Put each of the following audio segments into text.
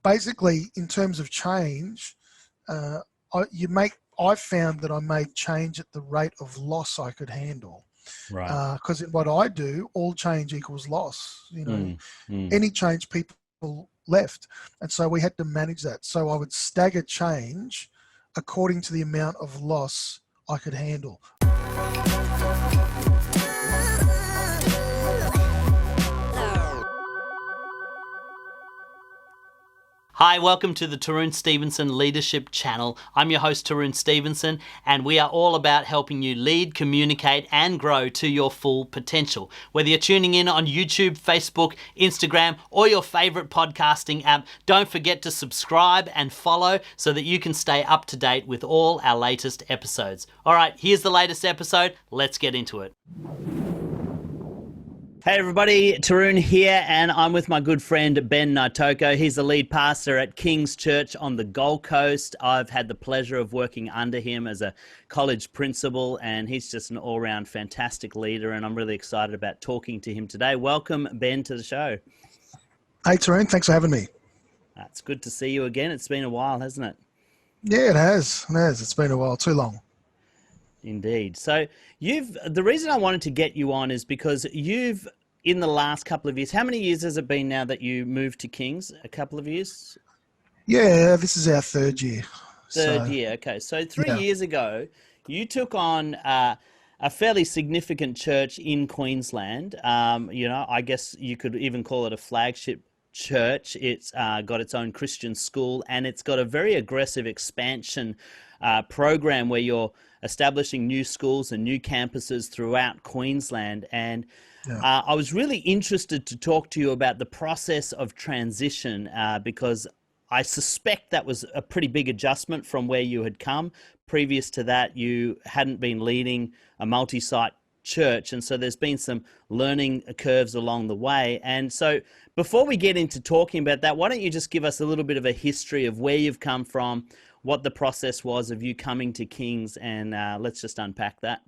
basically, in terms of change, I found that I made change at the rate of loss I could handle. Right. Because in what I do, all change equals loss. Mm, mm. Any change, people left. And so we had to manage that. So I would stagger change according to the amount of loss I could handle. Hi, welcome to the Tarun Stevenson Leadership Channel. I'm your host, Tarun Stevenson, and we are all about helping you lead, communicate, and grow to your full potential. Whether you're tuning in on YouTube, Facebook, Instagram, or your favorite podcasting app, don't forget to subscribe and follow so that you can stay up to date with all our latest episodes. All right, here's the latest episode. Let's get into it. Hey everybody, Tarun here, and I'm with my good friend Ben Naitoko. He's the lead pastor at King's Church on the Gold Coast. I've had the pleasure of working under him as a college principal, and he's just an all-round fantastic leader, and I'm really excited about talking to him today. Welcome, Ben, to the show. Hey Tarun, thanks for having me. It's good to see you again. It's been a while, hasn't it? Yeah, it has. It's been a while, too long. Indeed. So the reason I wanted to get you on is because you've, in the last couple of years, how many years has it been now that you moved to King's? A couple of years? Yeah, this is our third year. Third year, okay. So 3 years ago, you took on a fairly significant church in Queensland. I guess you could even call it a flagship church. It's got its own Christian school, and it's got a very aggressive expansion program where you're establishing new schools and new campuses throughout Queensland. And I was really interested to talk to you about the process of transition because I suspect that was a pretty big adjustment from where you had come. Previous to that, you hadn't been leading a multi-site church, and so there's been some learning curves along the way. And so before we get into talking about that, why don't you just give us a little bit of a history of where you've come from, what the process was of you coming to King's, and let's just unpack that.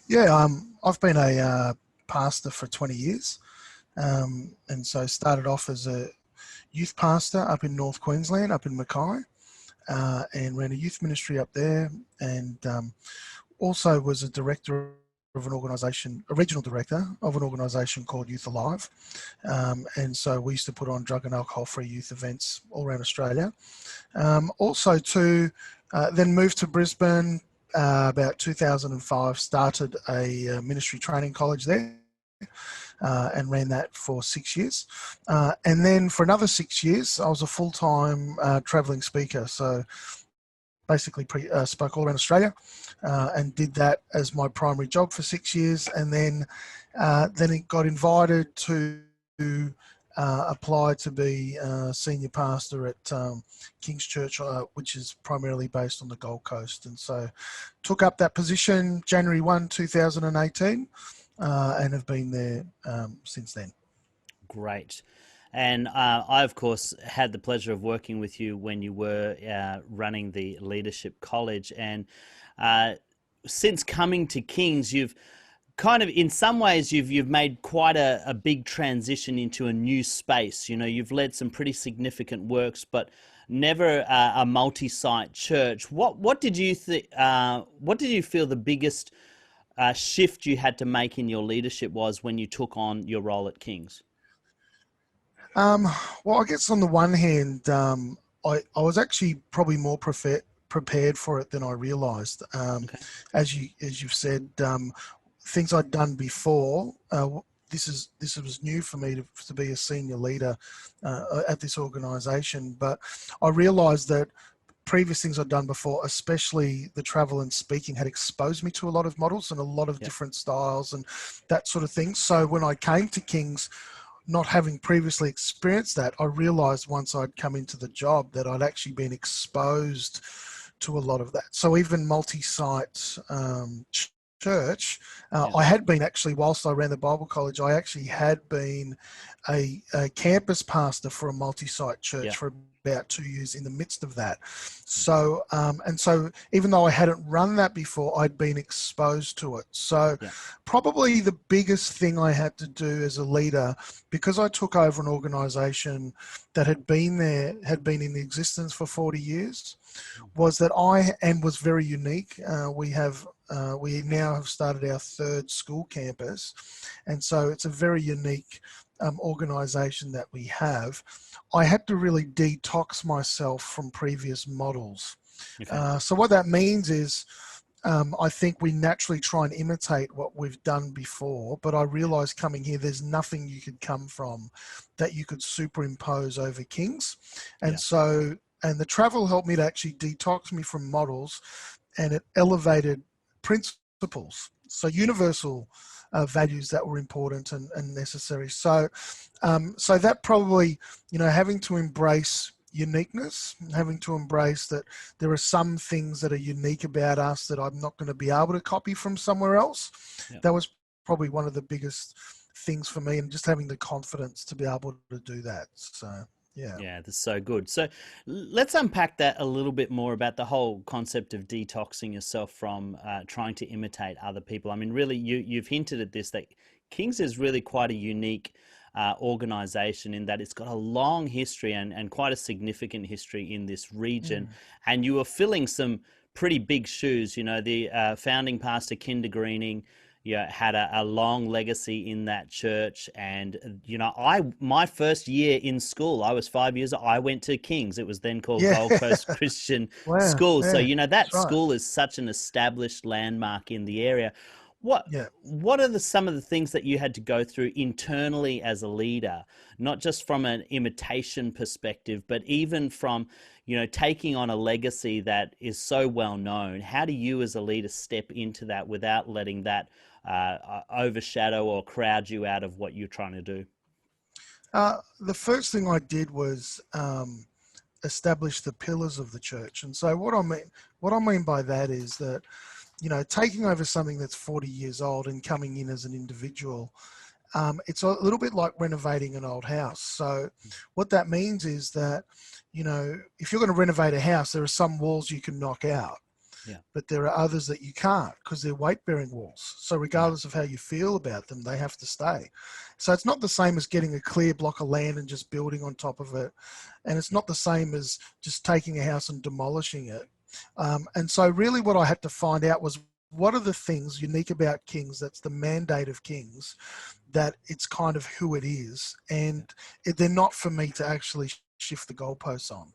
Yeah, I've been a pastor for 20 years, and so started off as a youth pastor up in North Queensland, up in Mackay, and ran a youth ministry up there, and also was a director of an organisation, a regional director of an organisation called Youth Alive, and so we used to put on drug and alcohol-free youth events all around Australia. Also, then moved to Brisbane about 2005. Started a ministry training college there, and ran that for 6 years. And then for another 6 years, I was a full-time travelling speaker. So basically spoke all around Australia, and did that as my primary job for 6 years. And then it got invited to apply to be senior pastor at King's Church, which is primarily based on the Gold Coast. And so took up that position January 1, 2018, and have been there since then. Great. And I, of course, had the pleasure of working with you when you were running the Leadership College. And since coming to King's, you've kind of, in some ways, you've made quite a big transition into a new space. You know, you've led some pretty significant works, but never a multi-site church. What did you what did you feel the biggest shift you had to make in your leadership was when you took on your role at King's? Well, I guess on the one hand, I was actually probably more prepared for it than I realised. Okay. As you've said, things I'd done before. This was new for me to be a senior leader at this organisation, but I realised that previous things I'd done before, especially the travel and speaking, had exposed me to a lot of models and a lot of different styles and that sort of thing. So when I came to King's, not having previously experienced that, I realised once I'd come into the job that I'd actually been exposed to a lot of that. So even multi-site church, Yeah. I had been actually, whilst I ran the Bible college, I actually had been a campus pastor for a multi-site church Yeah. for about 2 years in the midst of that. So, and so even though I hadn't run that before, I'd been exposed to it. So Yeah. probably the biggest thing I had to do as a leader, because I took over an organization that had been in existence for 40 years, was that and was very unique. We now have started our third school campus, and so it's a very unique organization that we have. I had to really detox myself from previous models. Okay. So what that means is, I think we naturally try and imitate what we've done before, but I realized coming here, there's nothing you could come from that you could superimpose over Kings. And Yeah. so, and the travel helped me to actually detox me from models, and it elevated principles. So universal values that were important and necessary. So, so that probably, having to embrace uniqueness, having to embrace that there are some things that are unique about us that I'm not going to be able to copy from somewhere else. Yeah. That was probably one of the biggest things for me, and just having the confidence to be able to do that. So, yeah. Yeah, that's so good. So let's unpack that a little bit more about the whole concept of detoxing yourself from trying to imitate other people. I mean, really, you've hinted at this, that King's is really quite a unique organization in that it's got a long history and quite a significant history in this region. And you were filling some pretty big shoes. The founding pastor, Kinder Greening, had a long legacy in that church. And, my first year in school, I was 5 years, I went to King's. It was then called Yeah. Gold Coast Christian Wow. School. So, Yeah, that that's right. school is such an established landmark in the area. Yeah. What are some of the things that you had to go through internally as a leader, not just from an imitation perspective, but even from, taking on a legacy that is so well known? How do you as a leader step into that without letting that overshadow or crowd you out of what you're trying to do? The first thing I did was establish the pillars of the church. And so what I mean by that is that, taking over something that's 40 years old and coming in as an individual, it's a little bit like renovating an old house. So what that means is that, if you're going to renovate a house, there are some walls you can knock out. Yeah. But there are others that you can't, because they're weight-bearing walls. So regardless of how you feel about them, they have to stay. So it's not the same as getting a clear block of land and just building on top of it. And it's not the same as just taking a house and demolishing it. And so really what I had to find out was, what are the things unique about Kings that's the mandate of Kings, that it's kind of who it is, and they're not for me to actually shift the goalposts on.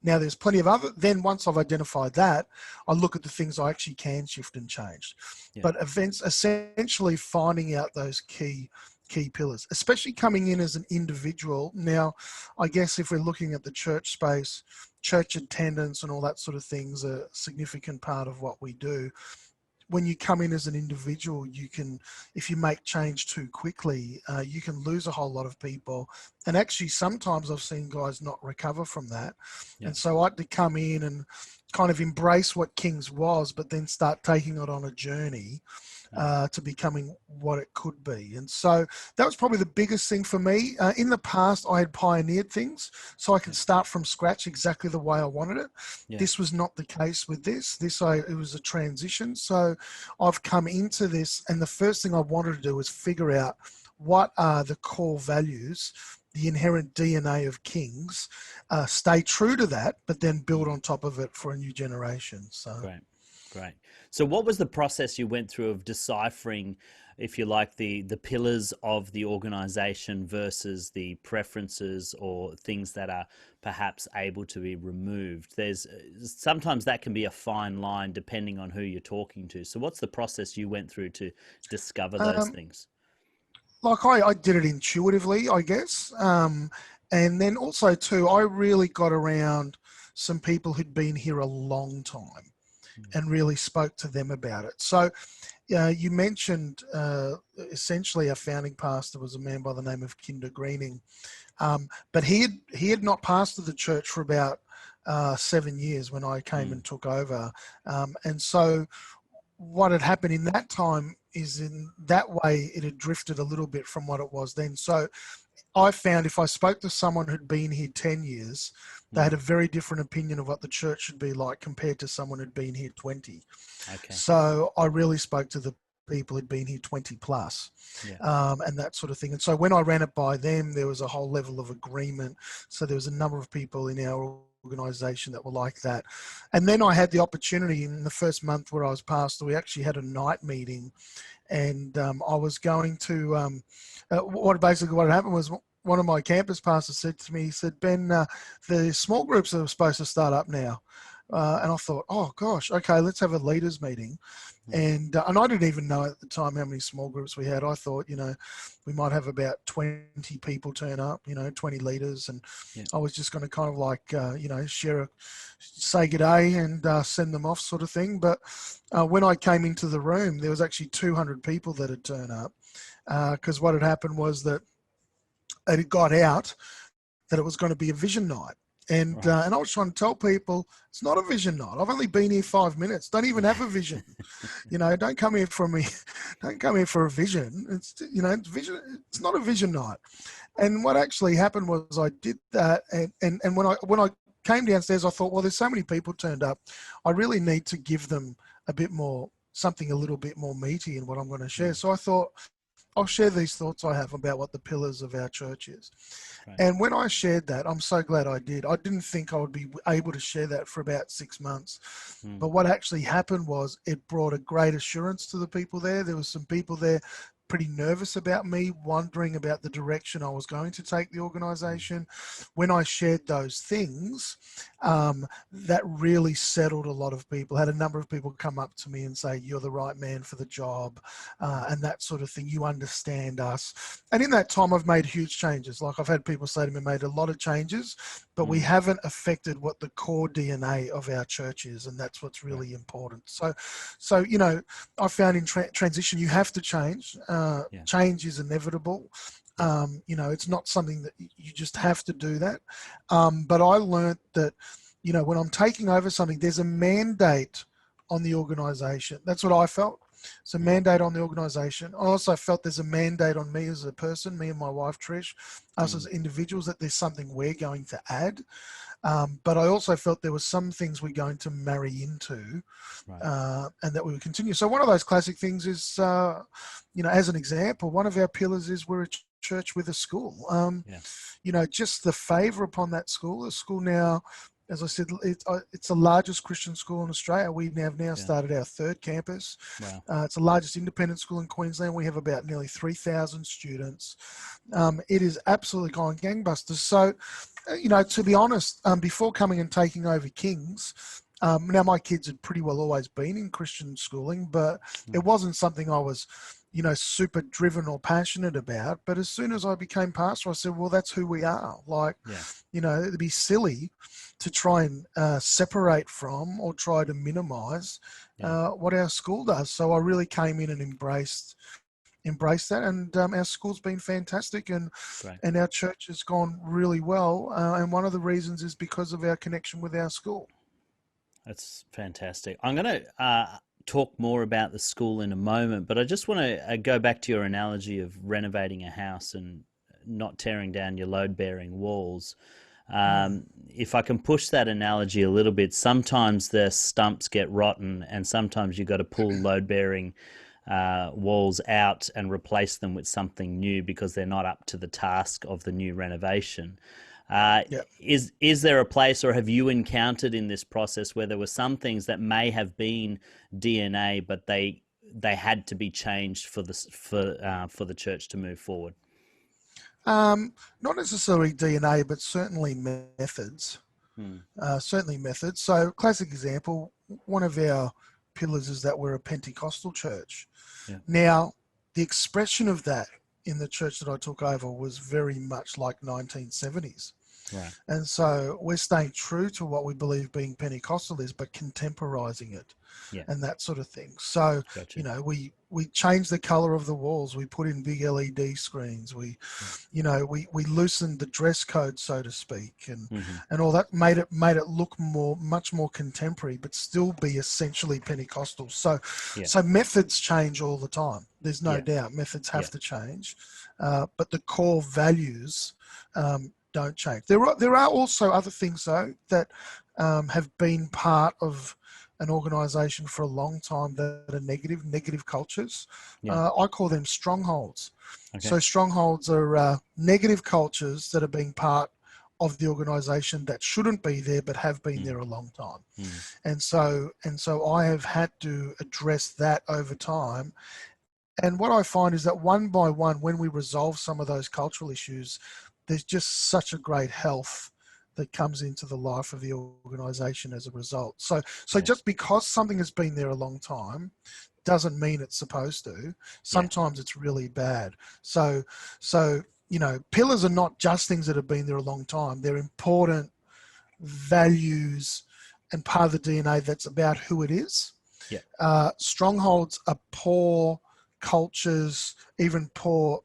Now there's plenty of other, then once I've identified that, I look at the things I actually can shift and change. But essentially finding out those key pillars, especially coming in as an individual. Now, I guess if we're looking at the church space, church attendance and all that sort of things are a significant part of what we do. When you come in as an individual, you can, if you make change too quickly, you can lose a whole lot of people. And actually, sometimes I've seen guys not recover from that. And so I had to come in and kind of embrace what King's was, but then start taking it on a journey to becoming what it could be. And so that was probably the biggest thing for me. In the past, I had pioneered things, so I could start from scratch exactly the way I wanted it. This was not the case with this. It was a transition. So I've come into this, and the first thing I wanted to do was figure out what are the core values, the inherent DNA of Kings, stay true to that, but then build on top of it for a new generation. So Great. So what was the process you went through of deciphering, if you like, the pillars of the organization versus the preferences or things that are perhaps able to be removed? There's sometimes that can be a fine line depending on who you're talking to. So what's the process you went through to discover those things? Like I did it intuitively, I guess. And then also too, I really got around some people who'd been here a long time and really spoke to them about it. So you mentioned essentially our founding pastor was a man by the name of Kinder Greening, but he had not pastored the church for about 7 years when I came and took over. And so what had happened in that time is in that way it had drifted a little bit from what it was then. So I found if I spoke to someone who'd been here 10 years, they had a very different opinion of what the church should be like compared to someone who'd been here 20. Okay. So I really spoke to the people who'd been here 20 plus, Yeah. and that sort of thing. And so when I ran it by them, there was a whole level of agreement. So there was a number of people in our organization that were like that. And then I had the opportunity in the first month where I was pastor, we actually had a night meeting, and I was going to, what happened was one of my campus pastors said to me, he said, Ben, the small groups are supposed to start up now. And I thought, oh gosh, okay, let's have a leaders meeting. And I didn't even know at the time how many small groups we had. I thought, we might have about 20 people turn up, 20 leaders. And I was just going to kind of like, say good day and send them off sort of thing. But when I came into the room, there was actually 200 people that had turned up, because what had happened was that it had got out that it was going to be a vision night. And I was trying to tell people it's not a vision night. I've only been here 5 minutes. Don't even have a vision. Don't come here for me. Don't come here for a vision. It's vision. It's not a vision night. And what actually happened was I did that, and when I came downstairs, I thought, well, there's so many people turned up. I really need to give them a bit more, something a little bit more meaty in what I'm going to share. So I thought, I'll share these thoughts I have about what the pillars of our church is. Right. And when I shared that, I'm so glad I did. I didn't think I would be able to share that for about 6 months. But what actually happened was it brought a great assurance to the people there. There was some people there pretty nervous about me, wondering about the direction I was going to take the organization. When I shared those things, that really settled a lot of people. Had a number of people come up to me and say, you're the right man for the job, and that sort of thing. You understand us. And in that time, I've made huge changes. Like I've had people say to me, made a lot of changes, but we haven't affected what the core DNA of our church is. And that's what's really important. So, I found in transition, you have to change. Change is inevitable. It's not something that you just have to do that. But I learned that, when I'm taking over something, there's a mandate on the organization. That's what I felt. It's a mandate on the organization. I also felt there's a mandate on me as a person, me and my wife, Trish, us as individuals, that there's something we're going to add. But I also felt there were some things we're going to marry into, and that we would continue. So one of those classic things is, as an example, one of our pillars is we're a church with a school. Just the favor upon that school. The school now, as I said, it's the largest Christian school in Australia. We have now started our 3rd campus. Wow. It's the largest independent school in Queensland. We have about nearly 3,000 students. It is absolutely gone gangbusters. So, to be honest, before coming and taking over King's, now my kids had pretty well always been in Christian schooling, but it wasn't something I was, super driven or passionate about. But as soon as I became pastor, I said, well, that's who we are. Like, it'd be silly to try and separate from or try to minimize what our school does. So I really came in and embraced that, and our school's been fantastic, and our church has gone really well, and one of the reasons is because of our connection with our school. That's fantastic. I'm going to talk more about the school in a moment, but I just want to go back to your analogy of renovating a house and not tearing down your load-bearing walls. If I can push that analogy a little bit, sometimes the stumps get rotten, and sometimes you've got to pull load-bearing walls out and replace them with something new because they're not up to the task of the new renovation. Is there a place, or have you encountered in this process where there were some things that may have been DNA, but they had to be changed for the church to move forward? Not necessarily DNA, but certainly methods. Certainly methods. So, classic example, one of our pillars is that we're a Pentecostal church. Now, the expression of that in the church that I took over was very much like 1970s. Right. And so we're staying true to what we believe being Pentecostal is, but contemporizing it Yeah. and that sort of thing. So, Gotcha. we changed the color of the walls. We put in big LED screens. Yeah. We loosened the dress code, so to speak, Mm-hmm. and all that made it look much more contemporary, but still be essentially Pentecostal. So, Yeah. so methods change all the time. There's no Yeah. doubt methods Yeah. have to change, but the core values don't change. There are also other things though that have been part of an organization for a long time that are negative cultures. Yeah. I call them strongholds. Okay. So strongholds are negative cultures that are being part of the organization that shouldn't be there but have been Mm. there a long time. Mm. And so I have had to address that over time. And what I find is that one by one, when we resolve some of those cultural issues, there's just such a great health that comes into the life of the organization as a result. So Yeah. just because something has been there a long time doesn't mean it's supposed to. Yeah. Sometimes it's really bad. So pillars are not just things that have been there a long time. They're important values and part of the DNA that's about who it is. Yeah. Strongholds are poor cultures, even poor,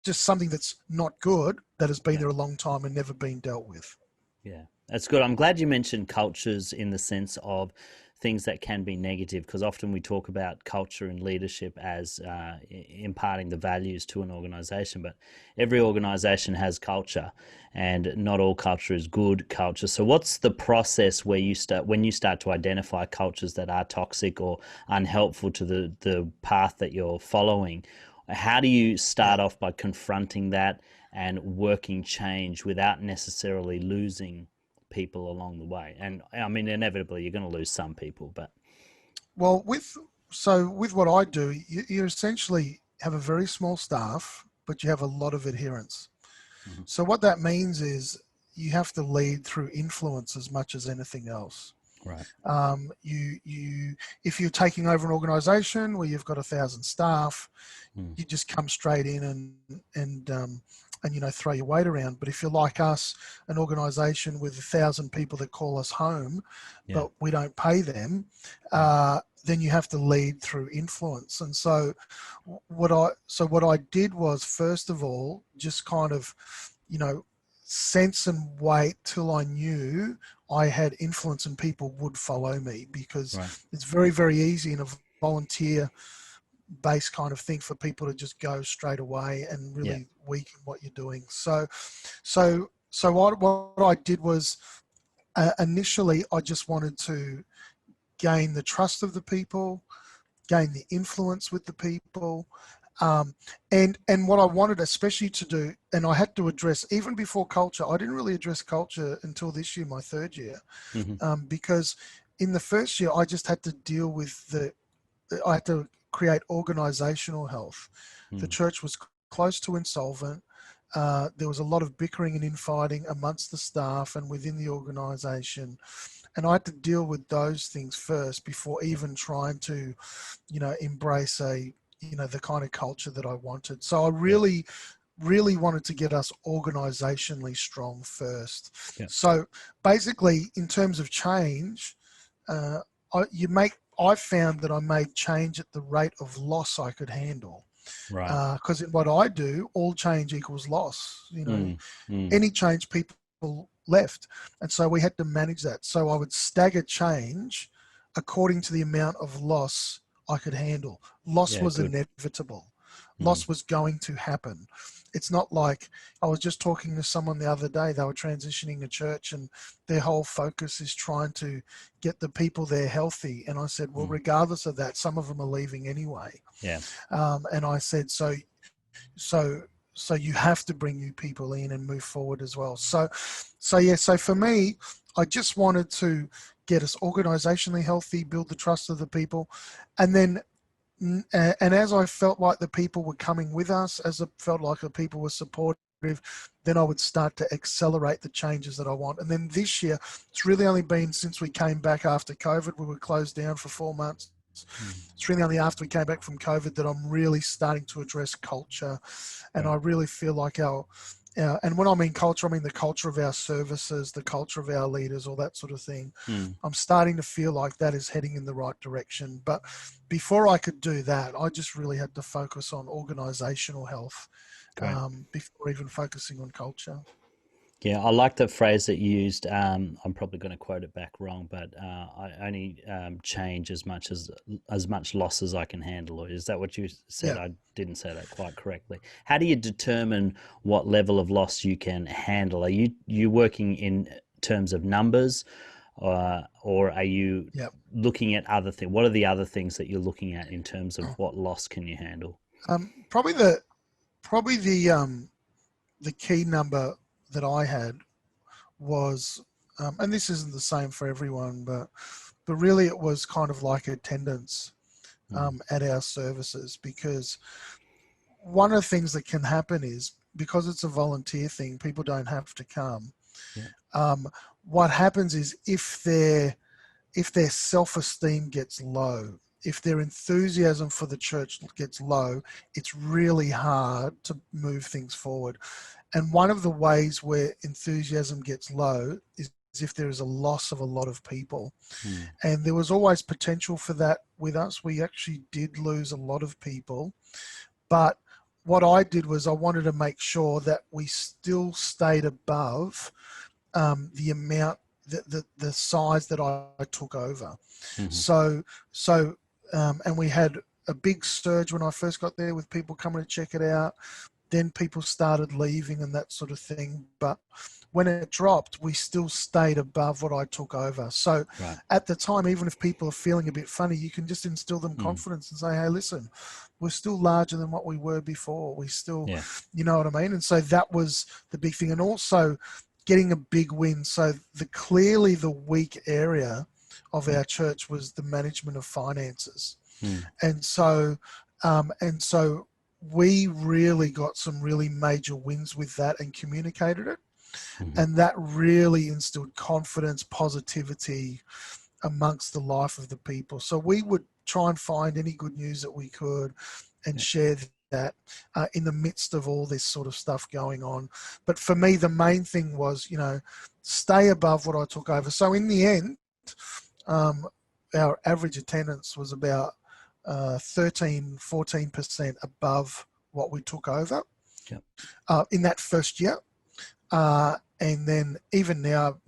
just something that's not good that has been Yeah. there a long time and never been dealt with. Yeah, that's good. I'm glad you mentioned cultures in the sense of things that can be negative, because often we talk about culture and leadership as imparting the values to an organization, but every organization has culture, and not all culture is good culture. So, what's the process where when you start to identify cultures that are toxic or unhelpful to the path that you're following? How do you start off by confronting that and working change without necessarily losing people along the way? And I mean, inevitably, you're going to lose some people, but Well, with what I do, you essentially have a very small staff, but you have a lot of adherence. Mhm. So what that means is you have to lead through influence as much as anything else. Right. If you're taking over an organization where you've got 1,000 staff, Mm. you just come straight in and throw your weight around. But if you're like us, an organization with 1,000 people that call us home, Yeah. but we don't pay them, Yeah. then you have to lead through influence. And so what I did was, first of all, just kind of, sense and wait till I knew I had influence and people would follow me, because Right. it's very, very easy in a volunteer based kind of thing for people to just go straight away and Yeah. really weaken what you're doing. So what I did was, initially I just wanted to gain the trust of the people, gain the influence with the people, um, and what I wanted especially to do, and I had to address even before culture. I didn't really address culture until this year, my third year, Mm-hmm. because in the first year I just had to deal with I had to create organizational health. The Mm. church was close to insolvent. There was a lot of bickering and infighting amongst the staff and within the organization. And I had to deal with those things first before Yeah. even trying to, embrace the kind of culture that I wanted. So I Yeah. really, really wanted to get us organizationally strong first. Yeah. So basically, in terms of change, uh, I found that I made change at the rate of loss I could handle. Right. Because in what I do, all change equals loss. Mm. Mm. Any change, people left. And so we had to manage that. So I would stagger change according to the amount of loss I could handle. Loss Yeah. was Good. inevitable. Mm. Loss was going to happen. It's not like, I was just talking to someone the other day, they were transitioning a church and their whole focus is trying to get the people there healthy. And I said, well, Mm. regardless of that, some of them are leaving anyway. Yeah. And I said, so so you have to bring new people in and move forward as well. So for me, I just wanted to get us organizationally healthy, build the trust of the people, and then and as I felt like the people were coming with us, as I felt like the people were supportive, then I would start to accelerate the changes that I want. And then this year, it's really only been since we came back after COVID. We were closed down for 4 months. Mm. It's really only after we came back from COVID that I'm really starting to address culture, and Right. I really feel like And when I mean culture, I mean the culture of our services, the culture of our leaders, all that sort of thing. I'm starting to feel like that is heading in the right direction. But before I could do that, I just really had to focus on organizational health before even focusing on culture. Yeah, I like the phrase that you used. I'm probably going to quote it back wrong, but I only change as much loss as I can handle. Or is that what you said? Yeah. I didn't say that quite correctly. How do you determine what level of loss you can handle? Are you working in terms of numbers, or are you Yeah. looking at other things? What are the other things that you're looking at in terms of what loss can you handle? Probably the key number that I had was, and this isn't the same for everyone, but really it was kind of like attendance at our services, because one of the things that can happen is, because it's a volunteer thing, people don't have to come. Yeah. What happens is, if their self-esteem gets low, if their enthusiasm for the church gets low, it's really hard to move things forward. And one of the ways where enthusiasm gets low is if there is a loss of a lot of people. And there was always potential for that with us. We actually did lose a lot of people. But what I did was, I wanted to make sure that we still stayed above the amount, the size that I took over. So, and we had a big surge when I first got there with people coming to check it out. Then people started leaving and that sort of thing. But when it dropped, we still stayed above what I took over. So Right. at the time, even if people are feeling a bit funny, you can just instill them confidence and say, hey, listen, we're still larger than what we were before. We still, Yeah. you know what I mean? And so that was the big thing. And also getting a big win. So clearly the weak area of our church was the management of finances. And so, we really got some really major wins with that and communicated it. And that really instilled confidence, positivity amongst the life of the people. So we would try and find any good news that we could and share that in the midst of all this sort of stuff going on. But for me, the main thing was, stay above what I took over. So in the end, our average attendance was about 13-14% above what we took over in that first year. And then even now,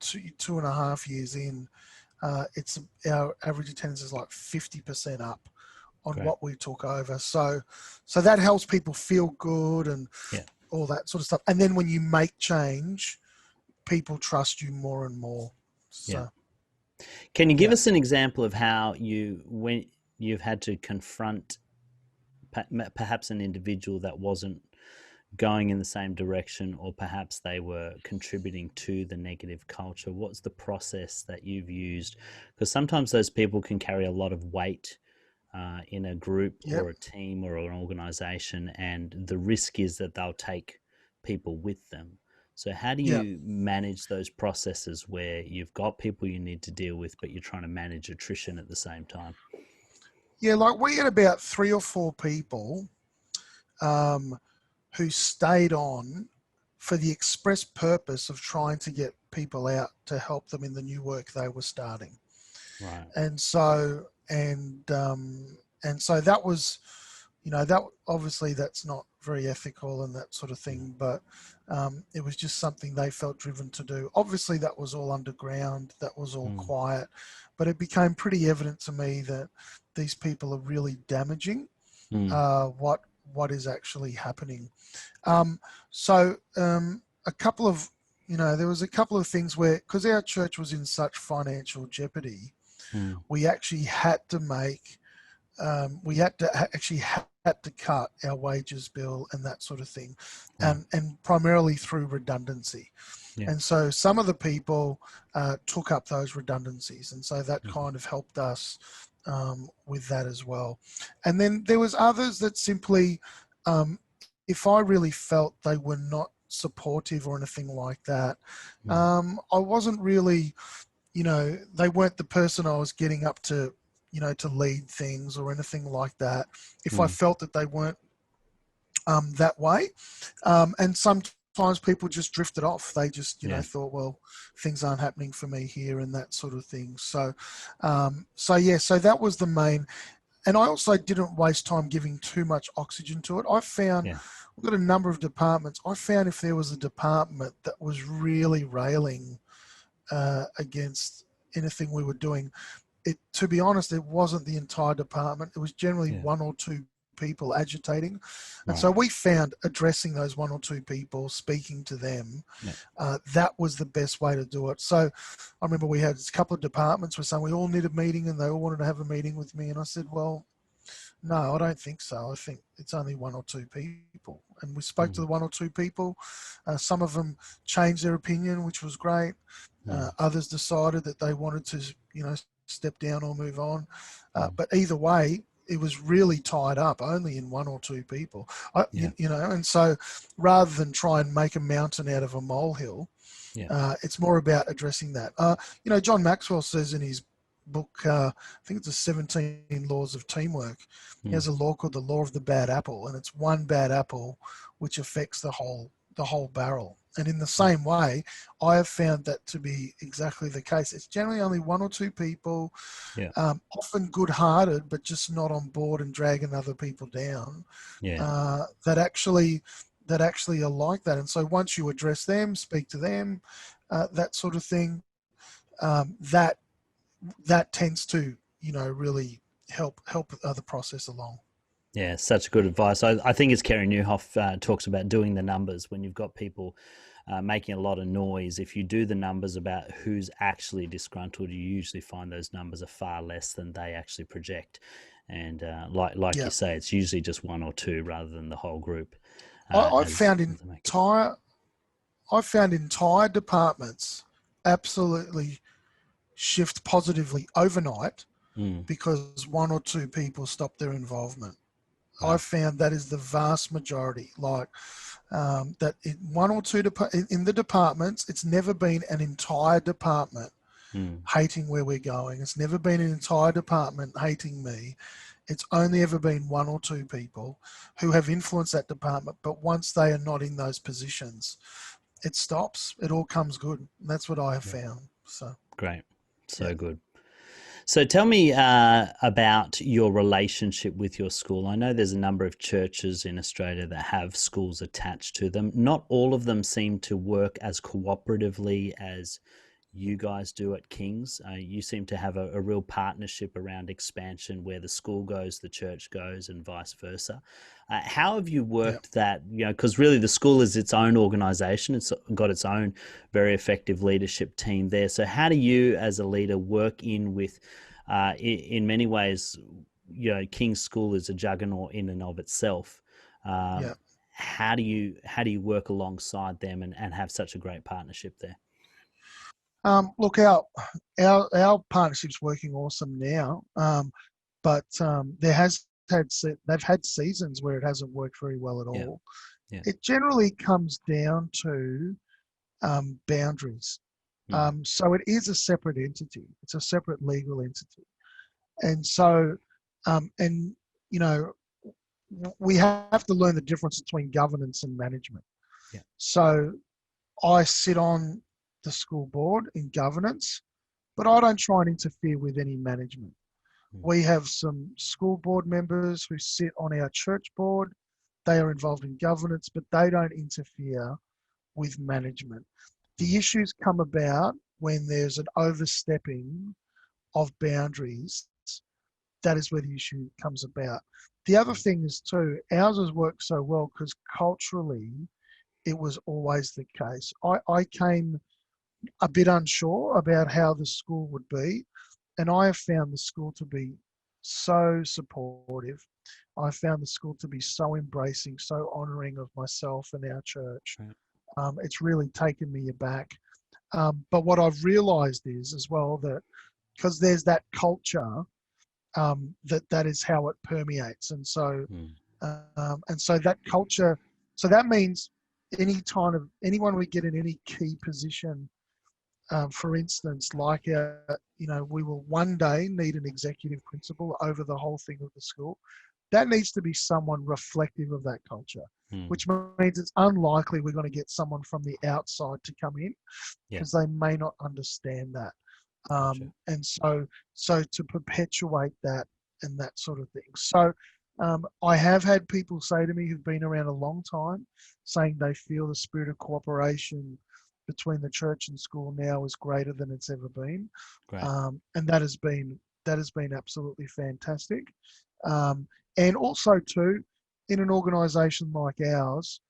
2.5 years in, it's our average attendance is like 50% up on what we took over. So that helps people feel good and all that sort of stuff. And then when you make change, people trust you more and more. So, can you give us an example of how when you've had to confront perhaps an individual that wasn't going in the same direction, or perhaps they were contributing to the negative culture? What's the process that you've used? Because sometimes those people can carry a lot of weight in a group or a team or an organization, and the risk is that they'll take people with them. So how do you manage those processes where you've got people you need to deal with, but you're trying to manage attrition at the same time? Yeah, like we had about 3 or 4 people who stayed on for the express purpose of trying to get people out to help them in the new work they were starting. Right. And so that was, that obviously that's not very ethical and that sort of thing, but it was just something they felt driven to do. Obviously that was all underground, that was all quiet, but it became pretty evident to me that these people are really damaging what is actually happening. A couple of, there was a couple of things where, because our church was in such financial jeopardy, we actually had to make, had to cut our wages bill and that sort of thing, and primarily through redundancy. And so some of the people took up those redundancies, and so that kind of helped us with that as well. And then there was others that simply, if I really felt they were not supportive or anything like that, I wasn't really, they weren't the person I was getting up to, to lead things or anything like that. If I felt that they weren't that way, and sometimes people just drifted off. They just, Yeah. thought, well, things aren't happening for me here and that sort of thing. So that was the main. And I also didn't waste time giving too much oxygen to it. I found Yeah. we've got a number of departments. I found if there was a department that was really railing against anything we were doing, to be honest, it wasn't the entire department. It was generally Yeah. one or two people agitating. And Right. so we found addressing those one or two people, speaking to them, Yeah. that was the best way to do it. So I remember we had a couple of departments were saying we all need a meeting and they all wanted to have a meeting with me. And I said, well, no, I don't think so. I think it's only one or two people. And we spoke to the one or two people. Some of them changed their opinion, which was great. Others decided that they wanted to, step down or move on. But either way, it was really tied up only in one or two people. Yeah. And so rather than try and make a mountain out of a molehill, Yeah. it's more about addressing that. John Maxwell says in his book, I think it's the 17 Laws of Teamwork. He has a law called the Law of the Bad Apple, and it's one bad apple which affects the whole barrel. And in the same way, I have found that to be exactly the case. It's generally only one or two people, Yeah. often good-hearted, but just not on board and dragging other people down. Yeah. That actually are like that. And so once you address them, speak to them, that sort of thing, that tends to really help the process along. Yeah, such good advice. I think as Kerry Newhoff talks about doing the numbers when you've got people making a lot of noise. If you do the numbers about who's actually disgruntled, you usually find those numbers are far less than they actually project. And like Yeah, you say, it's usually just one or two rather than the whole group. I've found As they make it. entire departments absolutely shift positively overnight because one or two people stop their involvement. Wow. I've found that is the vast majority. Like that, in one or two in the departments, it's never been an entire department hating where we're going. It's never been an entire department hating me. It's only ever been one or two people who have influenced that department. But once they are not in those positions, it stops. It all comes good. And that's what I have found. So Great. So yeah. good. So tell me about your relationship with your school. I know there's a number of churches in Australia that have schools attached to them. Not all of them seem to work as cooperatively as you guys do at King's. You seem to have a real partnership around expansion where the school goes, the church goes, and vice versa. How have you worked that, because really the school is its own organization. It's got its own very effective leadership team there. So how do you as a leader work in with, in many ways, King's School is a juggernaut in and of itself. How do you work alongside them and have such a great partnership there? Look, our partnership's working awesome now, but they've had seasons where it hasn't worked very well at all. Yeah. It generally comes down to boundaries. So it is a separate entity. It's a separate legal entity, and so we have to learn the difference between governance and management. Yeah. So I sit on the school board in governance, but I don't try and interfere with any management. We have some school board members who sit on our church board. They are involved in governance, but they don't interfere with management. The issues come about when there's an overstepping of boundaries. That is where the issue comes about. The other thing is too, ours has worked so well because culturally it was always the case. I came a bit unsure about how the school would be, and I have found the school to be so supportive. I found the school to be so embracing, so honouring of myself and our church. It's really taken me aback. But what I've realised is as well that because there's that culture, that is how it permeates, and so that culture. So that means anyone we get in any key position. For instance, like we will one day need an executive principal over the whole thing of the school. that needs to be someone reflective of that culture, Mm. which means it's unlikely we're going to get someone from the outside to come in Yeah. because they may not understand that. Gotcha. And so to perpetuate that and that sort of thing. So I have had people say to me who've been around a long time saying they feel the spirit of cooperation between the church and school now is greater than it's ever been. Great. And that has been absolutely fantastic. And also too, in an organisation like ours,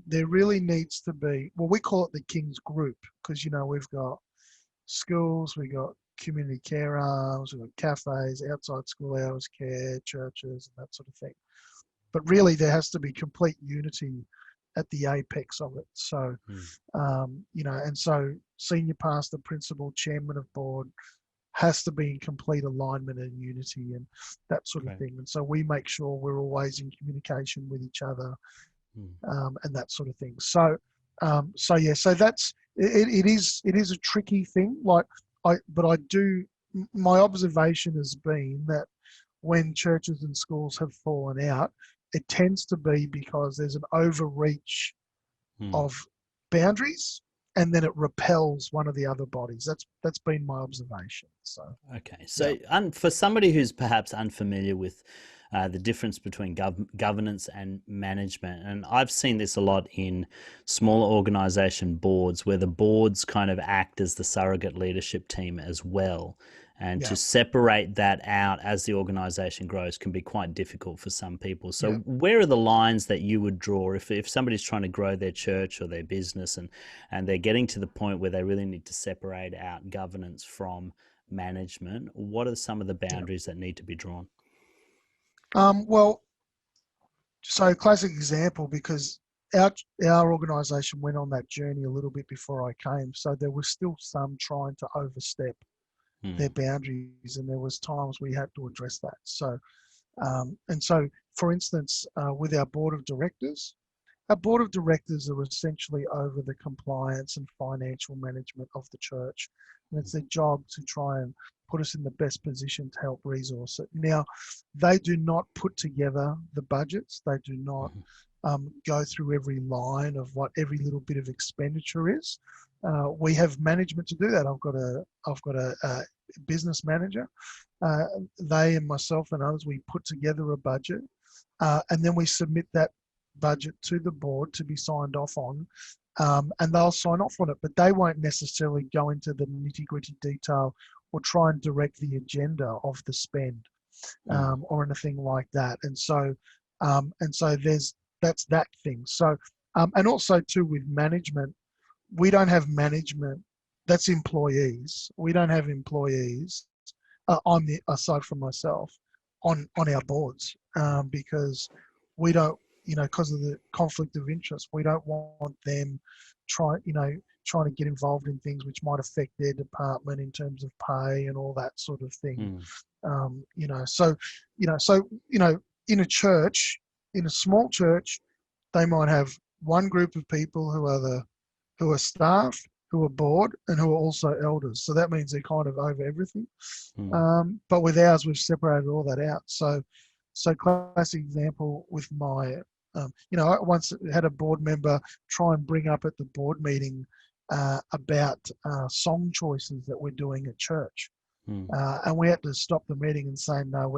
there really needs to be, well, we call it the King's Group because, we've got schools, we've got community care arms, we've got cafes, outside school hours care, churches, and that sort of thing. But really, there has to be complete unity at the apex of it. So, and so senior pastor, principal, chairman of board has to be in complete alignment and unity and that sort of thing. And so we make sure we're always in communication with each other and that sort of thing. So that's it. It is a tricky thing. But my observation has been that when churches and schools have fallen out, it tends to be because there's an overreach of boundaries, and then it repels one of the other bodies. That's been my observation. So okay, so for somebody who's perhaps unfamiliar with the difference between governance and management, and I've seen this a lot in smaller organization boards where the boards kind of act as the surrogate leadership team as well. And to separate that out as the organization grows can be quite difficult for some people. So where are the lines that you would draw if somebody's trying to grow their church or their business and they're getting to the point where they really need to separate out governance from management? What are some of the boundaries that need to be drawn? Well, so classic example, because our organisation went on that journey a little bit before I came, so there was still some trying to overstep their boundaries, and there was times we had to address that. So, for instance, with our board of directors are essentially over the compliance and financial management of the church, and it's their job to try and put us in the best position to help resource it. Now, they do not put together the budgets. They do not go through every line of what every little bit of expenditure is. We have management to do that. I've got a business manager. They and myself and others, we put together a budget, and then we submit that budget to the board to be signed off on, and they'll sign off on it, but they won't necessarily go into the nitty-gritty detail or try and direct the agenda of the spend or anything like that. And so that's that thing. So and also too with management, we don't have management. That's employees. We don't have employees aside from myself on our boards because we don't, because of the conflict of interest, we don't want them trying to get involved in things which might affect their department in terms of pay and all that sort of thing. In a church, in a small church, they might have one group of people who are staff, who are board, and who are also elders. So that means they're kind of over everything. But with ours, we've separated all that out. So classic example with my, I once had a board member try and bring up at the board meeting about song choices that we're doing at church. And we had to stop the meeting and say, no,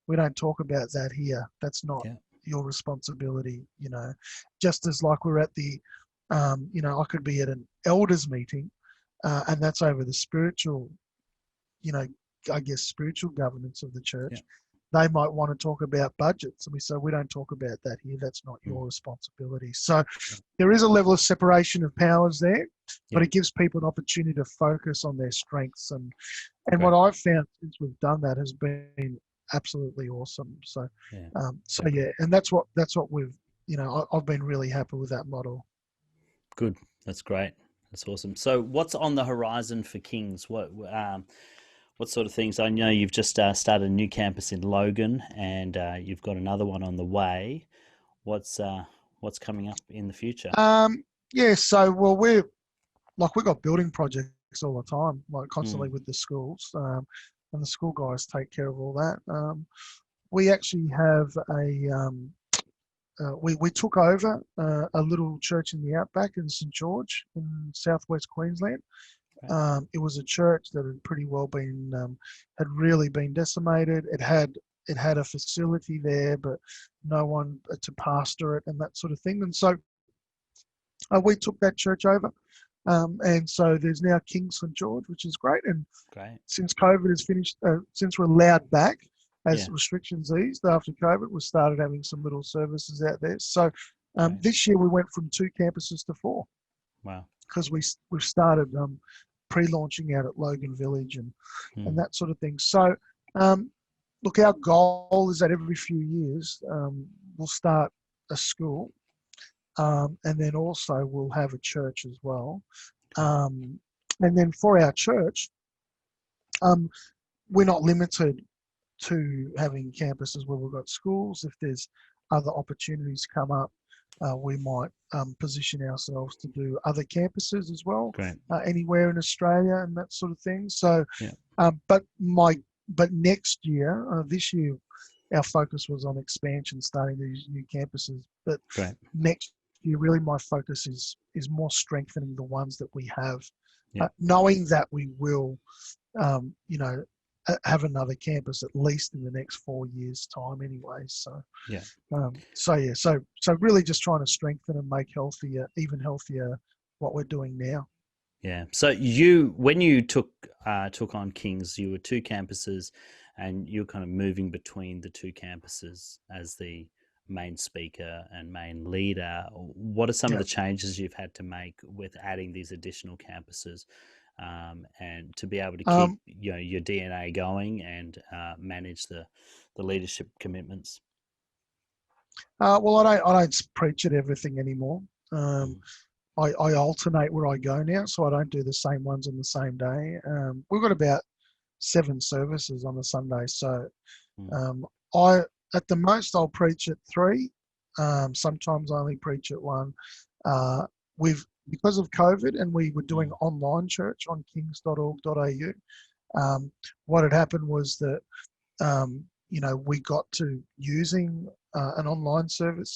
we don't talk about that here. That's not your responsibility, just as like we're at the, I could be at an elders meeting and that's over the spiritual, spiritual governance of the church. They might want to talk about budgets. And we say, we don't talk about that here. That's not your responsibility. So there is a level of separation of powers there, but it gives people an opportunity to focus on their strengths. And what I've found since we've done that has been absolutely awesome. So, and that's what we've, I've been really happy with that model. Good. That's great. That's awesome. So what's on the horizon for Kings? What sort of things? I know you've just started a new campus in Logan, and you've got another one on the way. What's coming up in the future? So we've got building projects all the time, like constantly with the schools, and the school guys take care of all that. we actually have we took over a little church in the outback in St George in southwest Queensland. Right. It was a church that had pretty well been had really been decimated. It had a facility there, but no one to pastor it and that sort of thing. And so we took that church over, and so there's now King St George, which is great. And Great. since COVID has finished, since we're allowed back, as Yeah. restrictions eased after COVID, we started having some little services out there. So Great. this year we went from 2 campuses to 4 Wow. because we've started pre-launching out at Logan Village and that sort of thing. So look, our goal is that every few years we'll start a school, and then also we'll have a church as well. And then for our church, we're not limited to having campuses where we've got schools. If there's other opportunities come up, we might position ourselves to do other campuses as well, anywhere in Australia and that sort of thing. So, Yeah. but next year, this year, our focus was on expansion, starting these new campuses. But next year, really, my focus is more strengthening the ones that we have, knowing that we will, have another campus at least in the next 4 years' time, anyway. So, so really just trying to strengthen and make even healthier, what we're doing now. Yeah. So when you took on Kings, you were 2 campuses, and you're kind of moving between the 2 campuses as the main speaker and main leader. What are some of the changes you've had to make with adding these additional campuses, and to be able to keep your DNA going and manage the leadership commitments? Well, I don't preach at everything anymore. I alternate where I go now, so I don't do the same ones on the same day. We've got about 7 services on a Sunday, so I at the most I'll preach at 3. Sometimes I only preach at 1. Because of COVID, and we were doing online church on kings.org.au. What had happened was that we got to using an online service,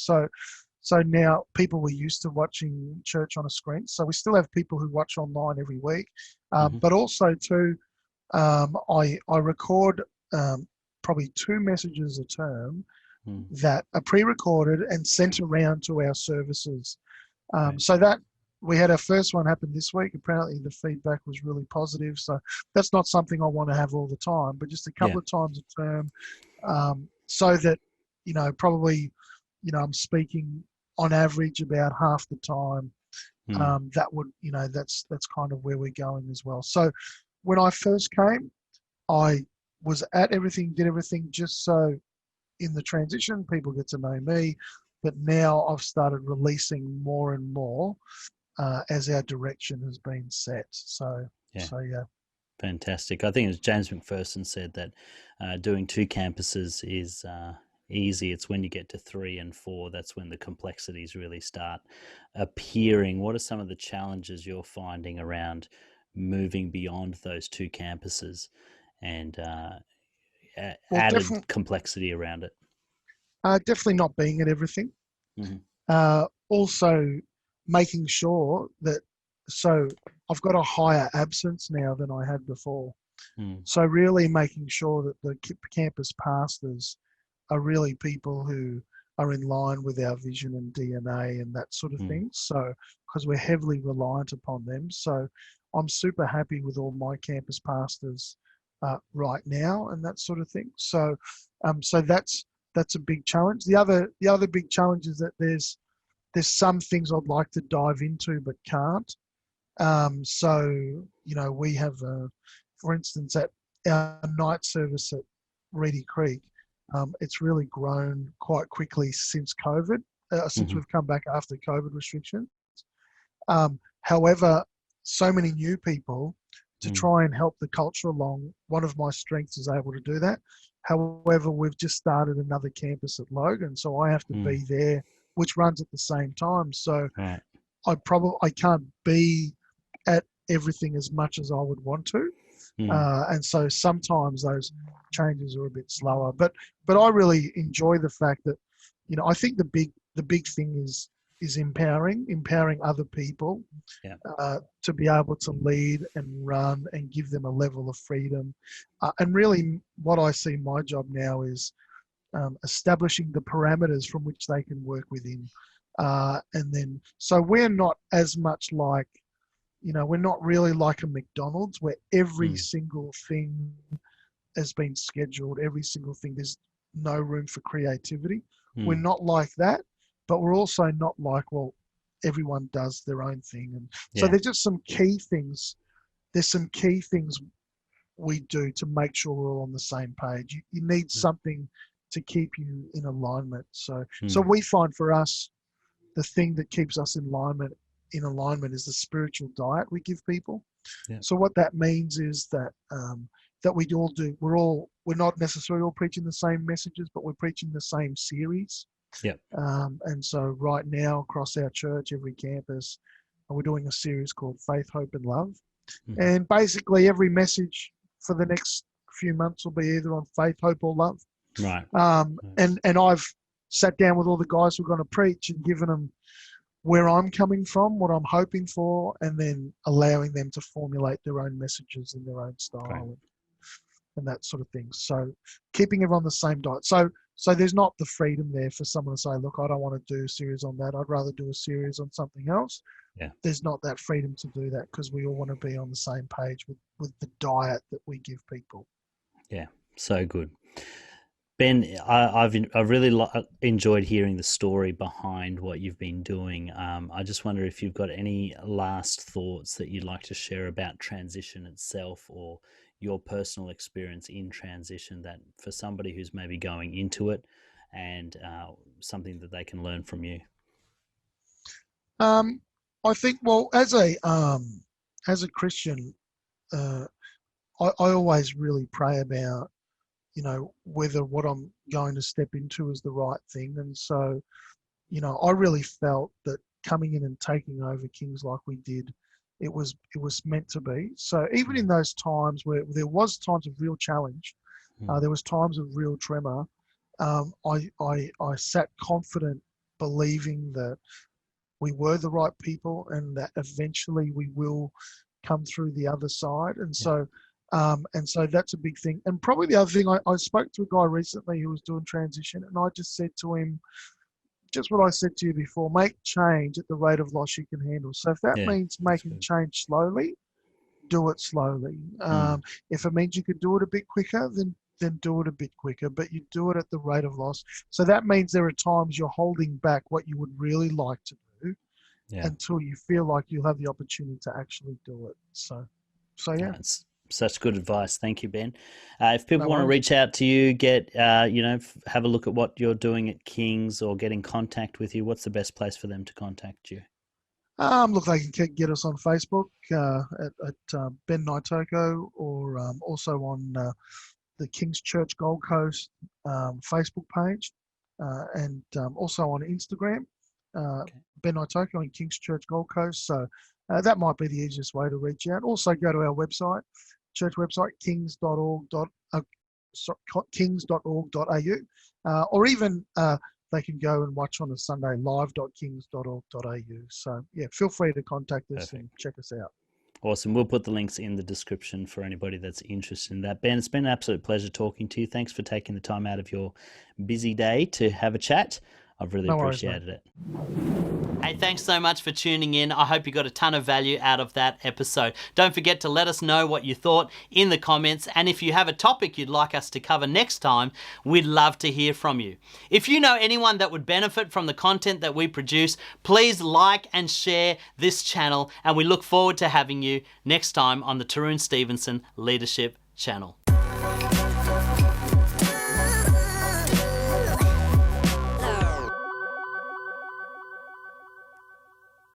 so now people were used to watching church on a screen. So we still have people who watch online every week, but also too, I record probably 2 messages a term that are pre-recorded and sent around to our services. So that we had our first one happen this week. Apparently the feedback was really positive. So that's not something I want to have all the time, but just a couple of times a term, so that, probably, I'm speaking on average about half the time. That would, that's kind of where we're going as well. So when I first came, I was at everything, did everything just so in the transition, people get to know me. But now I've started releasing more and more as our direction has been set. So yeah. Fantastic. I think as James McPherson said, that doing 2 campuses is easy. It's when you get to 3 and 4, that's when the complexities really start appearing. What are some of the challenges you're finding around moving beyond those 2 campuses and added complexity around it? Definitely not being at everything. Also making sure that, so I've got a higher absence now than I had before. So really making sure that the campus pastors are really people who are in line with our vision and DNA and that sort of thing. So, because we're heavily reliant upon them. So I'm super happy with all my campus pastors right now and that sort of thing. So, so that's a big challenge. The other big challenge is that there's some things I'd like to dive into but can't. So we have, for instance, at our night service at Reedy Creek, it's really grown quite quickly since COVID, since we've come back after COVID restrictions. However, so many new people to try and help the culture along. One of my strengths is able to do that. However, we've just started another campus at Logan, so I have to be there, which runs at the same time. So I can't be at everything as much as I would want to. And so sometimes those changes are a bit slower. But I really enjoy the fact that, I think the big thing is empowering other people to be able to lead and run and give them a level of freedom. And really, what I see my job now is establishing the parameters from which they can work within. And then, so we're not as much like, we're not really like a McDonald's where every single thing has been scheduled, every single thing, there's no room for creativity. We're not like that, but we're also not like, well, everyone does their own thing. And so there's just some key things. There's some key things we do to make sure we're all on the same page. You need something to keep you in alignment. So we find for us, the thing that keeps us in alignment is the spiritual diet we give people. So what that means is that that we all do. We're not necessarily all preaching the same messages, but we're preaching the same series. And so right now across our church, every campus, we're doing a series called Faith, Hope, and Love. And basically every message for the next few months will be either on faith, hope, or love. Right. And I've sat down with all the guys who are going to preach and given them where I'm coming from, what I'm hoping for, and then allowing them to formulate their own messages in their own style and that sort of thing. So keeping everyone on the same diet. So there's not the freedom there for someone to say, look, I don't want to do a series on that. I'd rather do a series on something else. There's not that freedom to do that because we all want to be on the same page with the diet that we give people. Yeah, so good. Ben, I've really enjoyed hearing the story behind what you've been doing. I just wonder if you've got any last thoughts that you'd like to share about transition itself or your personal experience in transition, that for somebody who's maybe going into it and something that they can learn from you. I think, well, as a Christian, I always really pray about, whether what I'm going to step into is the right thing. And so, I really felt that coming in and taking over Kings like we did, it was meant to be. So even in those times where there was times of real challenge, there was times of real tremor, I sat confident, believing that we were the right people and that eventually we will come through the other side. And so that's a big thing. And probably the other thing, I spoke to a guy recently who was doing transition, and I just said to him, just what I said to you before, make change at the rate of loss you can handle. So if that means making change slowly, do it slowly. If it means you could do it a bit quicker, then do it a bit quicker, but you do it at the rate of loss. So that means there are times you're holding back what you would really like to do until you feel like you'll have the opportunity to actually do it. So yeah. That's such good advice. Thank you, Ben. If people want to reach out to you, have a look at what you're doing at Kings or get in contact with you, what's the best place for them to contact you? Look, they can get us on Facebook at Ben Naitoko, or also on the King's Church Gold Coast Facebook page, and also on Instagram, Ben Naitoko and King's Church Gold Coast. So that might be the easiest way to reach out. Also go to our website, church website, kings.org.au, or even they can go and watch on a Sunday, live.kings.org.au. So yeah, feel free to contact us and check us out. Awesome. We'll put the links in the description for anybody that's interested in that. Ben, it's been an absolute pleasure talking to you. Thanks for taking the time out of your busy day to have a chat. I've really appreciated it. Hey, thanks so much for tuning in. I hope you got a ton of value out of that episode. Don't forget to let us know what you thought in the comments. And if you have a topic you'd like us to cover next time, we'd love to hear from you. If you know anyone that would benefit from the content that we produce, please like and share this channel. And we look forward to having you next time on the Tarun Stevenson Leadership Channel.